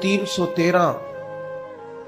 313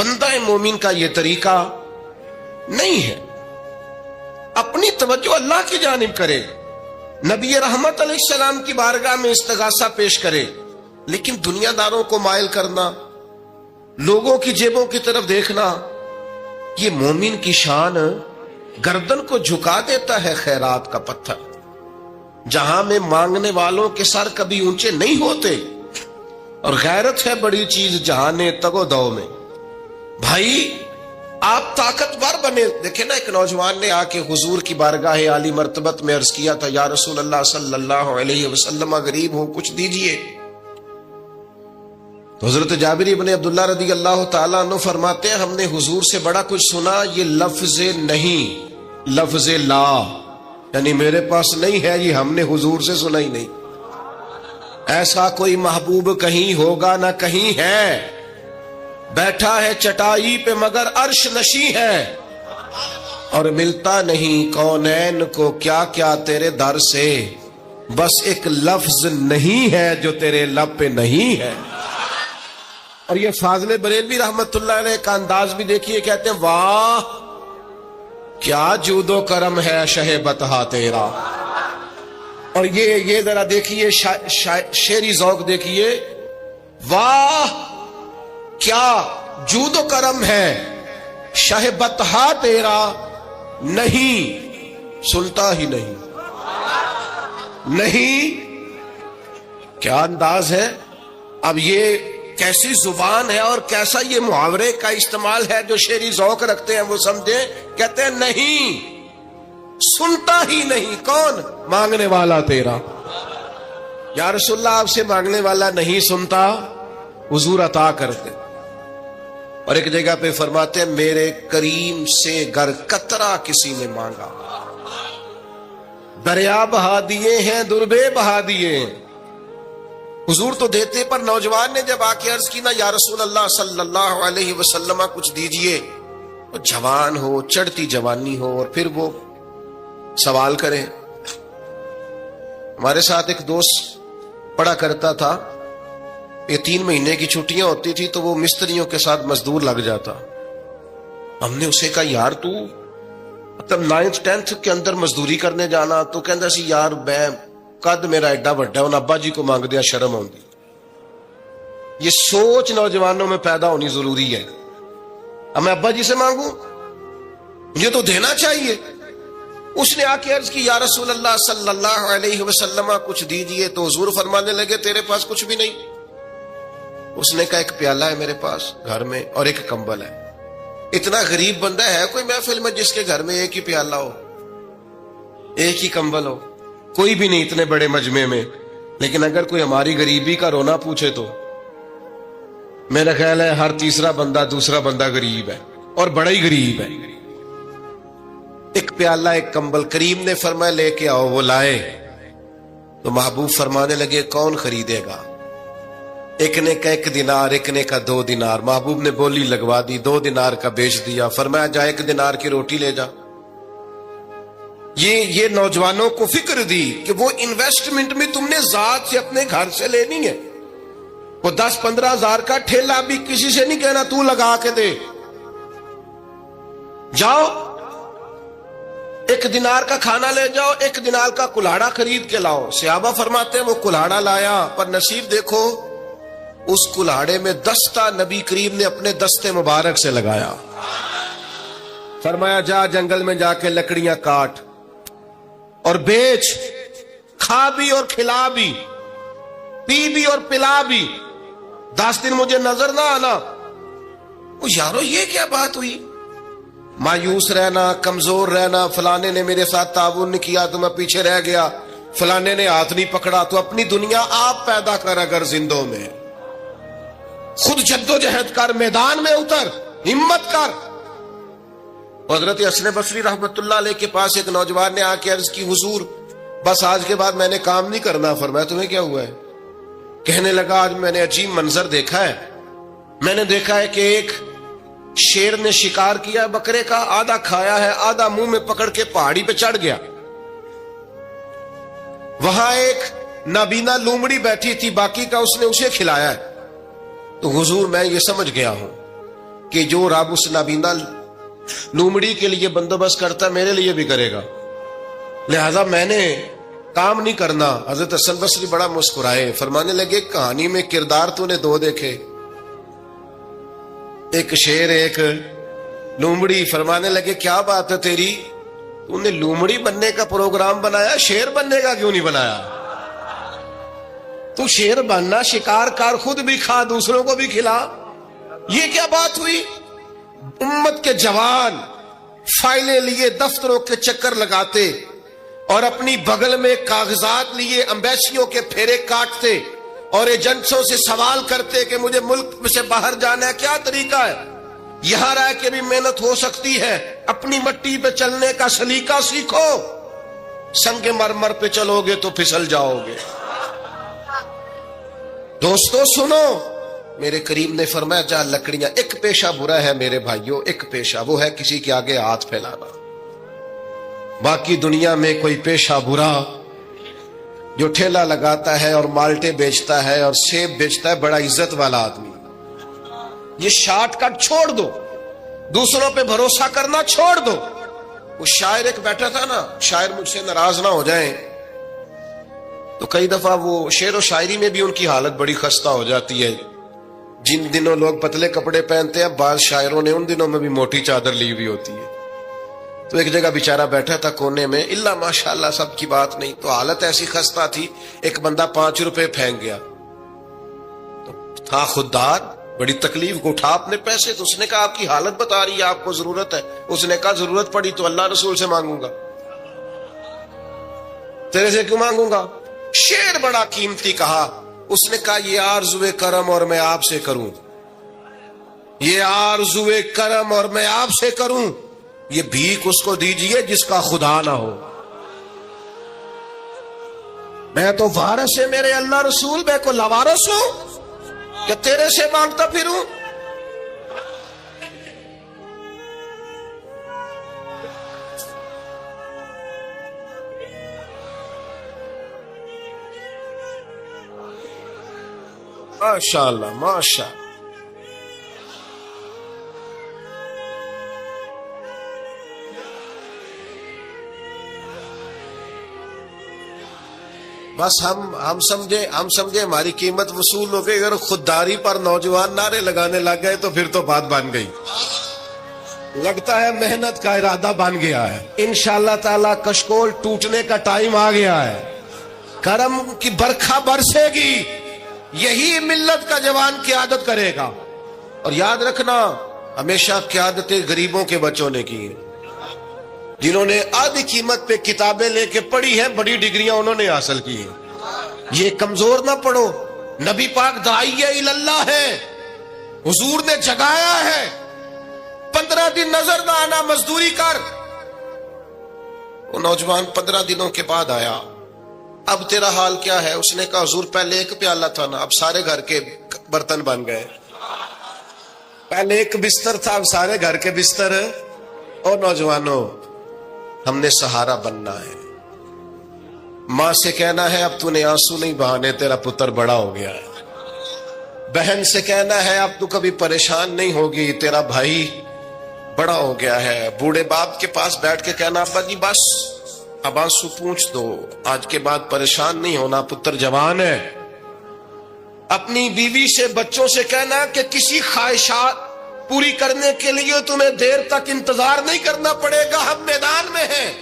بندہ مومن کا یہ طریقہ نہیں ہے. اپنی توجہ اللہ کی جانب کرے, نبی رحمت علیہ السلام کی بارگاہ میں استغاثہ پیش کرے, لیکن دنیا داروں کو مائل کرنا, لوگوں کی جیبوں کی طرف دیکھنا, یہ مومن کی شان گردن کو جھکا دیتا ہے. خیرات کا پتھر, جہاں میں مانگنے والوں کے سر کبھی اونچے نہیں ہوتے, اور غیرت ہے بڑی چیز جہانے تگو دو میں. بھائی آپ طاقتور بنے. دیکھیں نا, ایک نوجوان نے آ کے حضور کی بارگاہ عالی مرتبت میں عرض کیا تھا, یا رسول اللہ صلی اللہ علیہ وسلم غریب ہوں, کچھ دیجئے. تو حضرت جابر ابن عبداللہ رضی اللہ تعالیٰ عنہ فرماتے ہیں, ہم نے حضور سے بڑا کچھ سنا, یہ لفظ نہیں, لفظ لا, یعنی میرے پاس نہیں ہے, یہ ہم نے حضور سے سنا ہی نہیں. ایسا کوئی محبوب کہیں ہوگا نہ کہیں ہے, بیٹھا ہے چٹائی پہ مگر عرش نشیں ہے, اور ملتا نہیں کونین کو کیا کیا تیرے در سے, بس ایک لفظ نہیں ہے جو تیرے لب پہ نہیں ہے. اور یہ فاضل بریلوی رحمت اللہ علیہ کا انداز بھی دیکھیے, کہتے ہیں واہ کیا جود و کرم ہے شہ بتہا تیرا. اور یہ ذرا دیکھیے شعری ذوق دیکھیے, واہ کیا جود و کرم ہے شہ بتہا تیرا, نہیں سنتا ہی نہیں. نہیں, کیا انداز ہے. اب یہ کیسی زبان ہے اور کیسا یہ محاورے کا استعمال ہے, جو شعری ذوق رکھتے ہیں وہ سمجھیں. کہتے ہیں نہیں سنتا ہی نہیں. کون؟ مانگنے والا تیرا. یا رسول اللہ آپ سے مانگنے والا نہیں سنتا, حضور عطا کرتے. اور ایک جگہ پہ فرماتے ہیں, میرے کریم سے گر قطرہ کسی نے مانگا, دریا بہا دیے ہیں دربے بہا دیے ہیں. حضور تو دیتے, پر نوجوان نے جب آ کے عرض کی نا, یا رسول اللہ صلی اللہ علیہ وسلم کچھ دیجئے, جوان ہو, چڑھتی جوانی ہو, اور پھر وہ سوال کرے. ہمارے ساتھ ایک دوست پڑھا کرتا تھا, یہ 3 مہینے کی چھٹیاں ہوتی تھی تو وہ مستریوں کے ساتھ مزدور لگ جاتا. ہم نے اسے کہا, یار تو مطلب 9th 10th کے اندر مزدوری کرنے جانا, تو کہندا سی یار میں قد میرا ایڈا بڑا, ان ابا جی کو مانگ دیا شرم آؤندی. یہ سوچ نوجوانوں میں پیدا ہونی ضروری ہے. اب میں ابا جی سے مانگوں, مجھے تو دینا چاہیے. اس نے آ کے عرض کی, یا رسول اللہ صلی اللہ علیہ وسلم کچھ دیجئے. تو حضور فرمانے لگے, تیرے پاس کچھ بھی نہیں. اس نے کہا, ایک پیالہ ہے میرے پاس گھر میں اور ایک کمبل ہے. اتنا غریب بندہ ہے کوئی محفل میں جس کے گھر میں ایک ہی پیالہ ہو, ایک ہی کمبل ہو؟ کوئی بھی نہیں اتنے بڑے مجمع میں. لیکن اگر کوئی ہماری غریبی کا رونا پوچھے تو میرا خیال ہے ہر تیسرا بندہ دوسرا بندہ غریب ہے, اور بڑا ہی غریب ہے. ایک پیالہ ایک کمبل. کریم نے فرمایا لے کے آؤ. وہ لائے تو محبوب فرمانے لگے, کون خریدے گا؟ ایک نے کا 1 دینار, ایک نے کا 2 دینار. محبوب نے بولی لگوا دی, 2 دینار کا بیچ دیا. فرمایا جا 1 دینار کی روٹی لے جا. یہ نوجوانوں کو فکر دی کہ وہ انویسٹمنٹ میں تم نے ذات سے اپنے گھر سے لینی ہے. وہ 10-15 ہزار کا ٹھیلا بھی کسی سے نہیں کہنا تو لگا کے دے. جاؤ 1 دینار کا کھانا لے جاؤ, 1 دینار کا کلاڑا خرید کے لاؤ. صحابہ فرماتے ہیں وہ کلاڑا لایا, پر نصیب دیکھو اس کلاڑے میں دستہ نبی کریم نے اپنے دستے مبارک سے لگایا. فرمایا جا جنگل میں جا کے لکڑیاں کاٹ اور بیچ, کھا بھی اور کھلا بھی, پی بھی اور پلا بھی, 10 دن مجھے نظر نہ آنا. یارو یہ کیا بات ہوئی؟ مایوس رہنا, کمزور رہنا, فلانے نے میرے ساتھ تعاون نہیں کیا تو میں پیچھے رہ گیا, فلانے نے ہاتھ نہیں پکڑا. تو اپنی دنیا آپ پیدا کر, اگر زندوں میں خود جد و جہد کر, میدان میں اتر, ہمت کر. حضرت حسن بصری رحمت اللہ علیہ کے پاس ایک نوجوان نے آ کے عرض کی, حضور بس آج کے بعد میں نے کام نہیں کرنا. فرمایا تمہیں کیا ہوا ہے؟ کہنے لگا, آج میں نے عجیب منظر دیکھا ہے. میں نے دیکھا ہے کہ ایک شیر نے شکار کیا بکرے کا, آدھا کھایا ہے, آدھا منہ میں پکڑ کے پہاڑی پہ چڑھ گیا. وہاں ایک نابینا لومڑی بیٹھی تھی, باقی کا اس نے اسے کھلایا ہے. تو حضور میں یہ سمجھ گیا ہوں کہ جو رب اس نابینا لومڑی کے لیے بندوبست کرتا ہے میرے لیے بھی کرے گا، لہذا میں نے کام نہیں کرنا۔ حضرت حسن بصری بڑا مسکرائے، فرمانے لگے کہانی میں کردار تو نے دو دیکھے، ایک شیر ایک لومڑی۔ فرمانے لگے کیا بات ہے تیری، تو نے لومڑی بننے کا پروگرام بنایا، شیر بننے کا کیوں نہیں بنایا؟ تو شیر بننا، شکار کار، خود بھی کھا دوسروں کو بھی کھلا۔ یہ کیا بات ہوئی؟ امت کے جوان فائلیں لیے دفتروں کے چکر لگاتے اور اپنی بغل میں کاغذات لیے امبیسیوں کے پھیرے کاٹتے اور ایجنٹوں سے سوال کرتے کہ مجھے ملک سے باہر جانا ہے، کیا طریقہ ہے؟ یہاں رہ کے بھی محنت ہو سکتی ہے، اپنی مٹی پہ چلنے کا سلیقہ سیکھو، سنگ مرمر پہ چلو گے تو پھسل جاؤ گے۔ دوستو سنو، میرے کریم نے فرمایا جا لکڑیاں، ایک پیشہ برا ہے میرے بھائیوں، ایک پیشہ، وہ ہے کسی کے آگے ہاتھ پھیلانا۔ باقی دنیا میں کوئی پیشہ برا جو ٹھیلا لگاتا ہے اور مالٹے بیچتا ہے اور سیب بیچتا ہے، بڑا عزت والا آدمی، یہ شارٹ کٹ چھوڑ دو، دوسروں پہ بھروسہ کرنا چھوڑ دو۔ وہ شاعر ایک بیٹھا تھا نا، شاعر مجھ سے ناراض نہ ہو جائیں، تو کئی دفعہ وہ شعر و شاعری میں بھی ان کی حالت بڑی خستہ ہو جاتی ہے۔ جن دنوں لوگ پتلے کپڑے پہنتے ہیں، بعض شاعروں نے ان دنوں میں بھی موٹی چادر لی ہوئی ہوتی ہے۔ تو ایک جگہ بیچارہ بیٹھا تھا کونے میں، اللہ ماشاءاللہ سب کی بات نہیں، تو حالت ایسی خستہ تھی، ایک بندہ 5 روپے پھینک گیا، تو تھا خوددار، بڑی تکلیف کو اٹھا اپنے پیسے، تو اس نے کہا آپ کی حالت بتا رہی ہے، آپ کو ضرورت ہے۔ اس نے کہا ضرورت پڑی تو اللہ رسول سے مانگوں گا، تیرے سے کیوں مانگوں گا؟ شعر بڑا قیمتی کہا، اس نے کہا یہ آرزوئے کرم اور میں آپ سے کروں، یہ آرزوئے کرم اور میں آپ سے کروں، یہ بھیک اس کو دیجئے جس کا خدا نہ ہو۔ میں تو وارث ہے میرے اللہ رسول، میں کو لوارث ہوں کہ تیرے سے مانگتا پھروں؟ ماشاءاللہ ماشاءاللہ۔ بس ہم سمجھے ہماری قیمت وصول ہو گئی، اگر خودداری پر نوجوان نعرے لگانے لگ گئے تو پھر تو بات بن گئی، لگتا ہے محنت کا ارادہ بن گیا ہے۔ انشاءاللہ تعالی کشکول ٹوٹنے کا ٹائم آ گیا ہے، کرم کی برکھا برسے گی، یہی ملت کا جوان قیادت کرے گا۔ اور یاد رکھنا، ہمیشہ قیادتیں غریبوں کے بچوں نے کی ہیں، جنہوں نے آدھی قیمت پہ کتابیں لے کے پڑھی ہیں، بڑی ڈگریاں انہوں نے حاصل کی ہیں۔ یہ کمزور نہ پڑھو، نبی پاک داعیہ اللہ ہے، حضور نے جگایا ہے، 15 دن نظر نہ آنا، مزدوری کر۔ وہ نوجوان 15 دنوں کے بعد آیا، اب تیرا حال کیا ہے؟ اس نے کہا حضور پہلے ایک پیالہ تھا نا، اب سارے گھر کے برتن بن گئے، پہلے ایک بستر تھا، اب سارے گھر کے بستر۔ اور نوجوانوں، ہم نے سہارا بننا ہے، ماں سے کہنا ہے اب تو نے آنسو نہیں بہانے، تیرا پتر بڑا ہو گیا ہے۔ بہن سے کہنا ہے اب تو کبھی پریشان نہیں ہوگی، تیرا بھائی بڑا ہو گیا ہے۔ بوڑھے باپ کے پاس بیٹھ کے کہنا ابا جی بس اب آنسو پوچھ دو، آج کے بعد پریشان نہیں ہونا، پتر جوان ہے۔ اپنی بیوی سے، بچوں سے کہنا کہ کسی خواہشات پوری کرنے کے لیے تمہیں دیر تک انتظار نہیں کرنا پڑے گا، ہم میدان میں ہیں،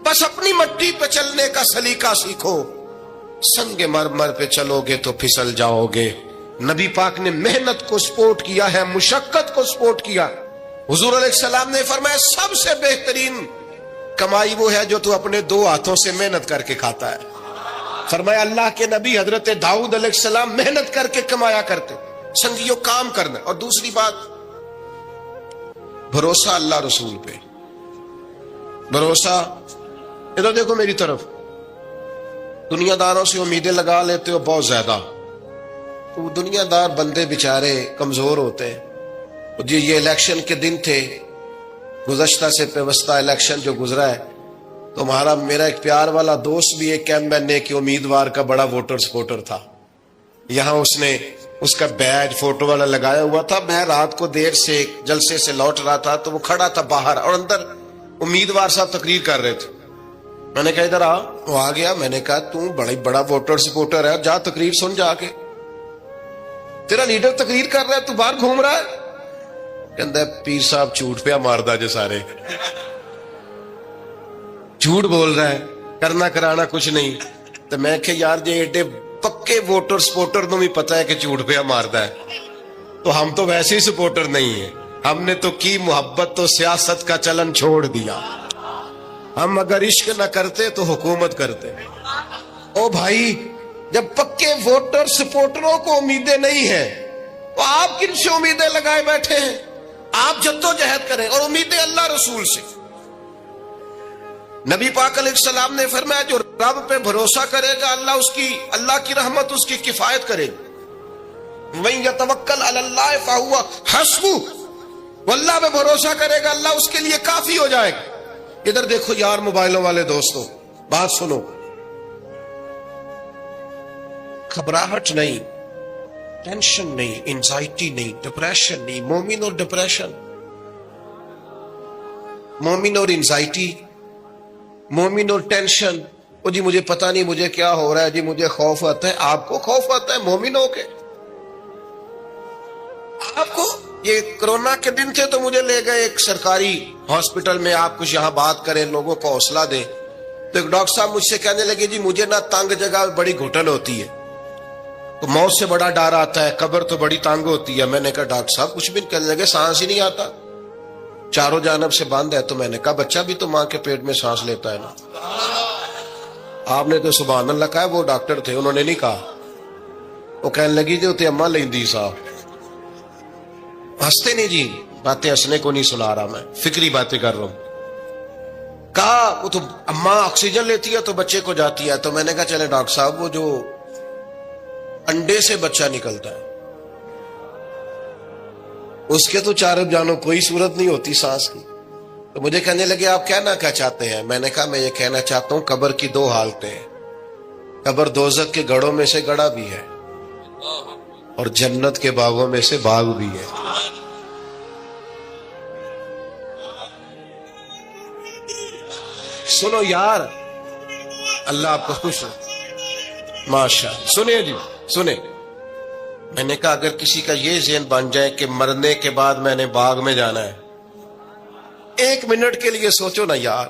بس اپنی مٹی پہ چلنے کا سلیقہ سیکھو، سنگ مرمر پہ چلو گے تو پھسل جاؤ گے۔ نبی پاک نے محنت کو سپورٹ کیا ہے، مشقت کو سپورٹ کیا۔ حضور علیہ السلام نے فرمایا سب سے بہترین کمائی وہ ہے جو تو اپنے 2 ہاتھوں سے محنت کر کے کھاتا ہے۔ فرمایا اللہ کے نبی حضرت داؤد علیہ السلام محنت کر کے کمایا کرتے۔ سنگیو کام کرنا۔ اور دوسری بات، بھروسہ اللہ رسول پہ، بھروسہ۔ ادھر دیکھو میری طرف، دنیا داروں سے امیدیں لگا لیتے ہو بہت زیادہ، تو دنیا دار بندے بیچارے کمزور ہوتے ہیں۔ جی یہ الیکشن کے دن تھے، گزشتہ سے پیوستہ الیکشن جو گزرا ہے، تو میرا ایک پیار والا دوست بھی ایک ایم این اے کے امیدوار کا بڑا ووٹر سپورٹر تھا۔ یہاں اس نے اس کا بیج فوٹو والا لگایا ہوا تھا. میں رات کو دیر سے جلسے سے لوٹ رہا تھا تو وہ کھڑا تھا باہر اور اندر امیدوار صاحب تقریر کر رہے تھے. میں نے کہا ادھر آ. وہ آ گیا. میں نے کہا تو بڑا ووٹر سپورٹر ہے, جا تقریر سن جا کے, تیرا لیڈر تقریر کر رہا ہے تو باہر گھوم رہا ہے. کہندا ہے پیر صاحب جھوٹ پہ ماردا جو سارے جھوٹ بول رہا ہے, کرنا کرانا کچھ نہیں. تو میں کہ یار جی ایڈے پکے ووٹر سپورٹر نو بھی پتا ہے کہ جھوٹ پہ ماردا ہے, تو ہم تو ویسے ہی سپورٹر نہیں ہیں. ہم نے تو کی محبت تو سیاست کا چلن چھوڑ دیا. ہم اگر عشق نہ کرتے تو حکومت کرتے. او بھائی, جب پکے ووٹر سپورٹروں کو امیدیں نہیں ہیں تو آپ کن سے امیدیں لگائے بیٹھے ہیں؟ آپ جدوجہد کریں اور امیدیں اللہ رسول سے. نبی پاک علیہ السلام نے فرمایا جو رب پہ بھروسہ کرے گا اللہ کی رحمت اس کی کفایت کرے گی. وَإِن يَتَوَكَّلْ عَلَى اللَّهِ فَهُوَ حَسْبُهُ, وہ اللہ پہ بھروسہ کرے گا اللہ اس کے لیے کافی ہو جائے گا. ادھر دیکھو یار موبائلوں والے دوستو, بات سنو. گھبراہٹ نہیں, ٹینشن نہیں, انزائٹی نہیں, ڈپریشن نہیں. مومن اور ڈپریشن, مومن اور انزائٹی, مومن اور ٹینشن. وہ جی مجھے پتا نہیں مجھے کیا ہو رہا ہے, جی مجھے خوف آتا ہے. آپ کو خوف آتا ہے مومن ہو کے؟ آپ کو یہ کرونا کے دن تھے تو مجھے لے گئے ایک سرکاری ہاسپٹل میں, آپ کچھ یہاں بات کریں, لوگوں کو حوصلہ دیں. تو ایک ڈاکٹر صاحب مجھ سے کہنے لگے جی مجھے نہ تنگ جگہ بڑی گھٹن ہوتی ہے, تو موت سے بڑا ڈر آتا ہے, قبر تو بڑی تنگ ہوتی ہے. میں نے کہا ڈاکٹر صاحب کچھ بھی. کہنے لگے سانس ہی نہیں آتا, چاروں جانب سے بند ہے. تو میں نے کہا بچہ بھی تو ماں کے پیٹ میں سانس لیتا ہے نا. آپ نے تو سبحان اللہ کہا. وہ ڈاکٹر تھے, انہوں نے نہیں کہا. وہ کہنے لگی جی اتنے اما لیندی صاحب. ہنستے نہیں جی, باتیں ہنسنے کو نہیں سنا رہا, میں فکری باتیں کر رہا ہوں. کہا وہ تو اما آکسیجن لیتی ہے تو بچے کو جاتی ہے. تو میں نے کہا چلے ڈاکٹر صاحب وہ جو انڈے سے بچہ نکلتا ہے اس کے تو چاروں جانو کوئی صورت نہیں ہوتی سانس کی. تو مجھے کہنے لگے آپ کہنا کیا چاہتے ہیں؟ میں نے کہا میں یہ کہنا چاہتا ہوں قبر کی دو حالتیں ہیں. قبر دوزخ کے گڑھوں میں سے گڑھا بھی ہے اور جنت کے باغوں میں سے باغ بھی ہے. سنو یار, اللہ آپ کو خوش ہو. ماشاء سنیں جی سنیں. میں نے کہا اگر کسی کا یہ ذہن بن جائے کہ مرنے کے بعد میں نے باغ میں جانا ہے, 1 منٹ کے لیے سوچو نا یار,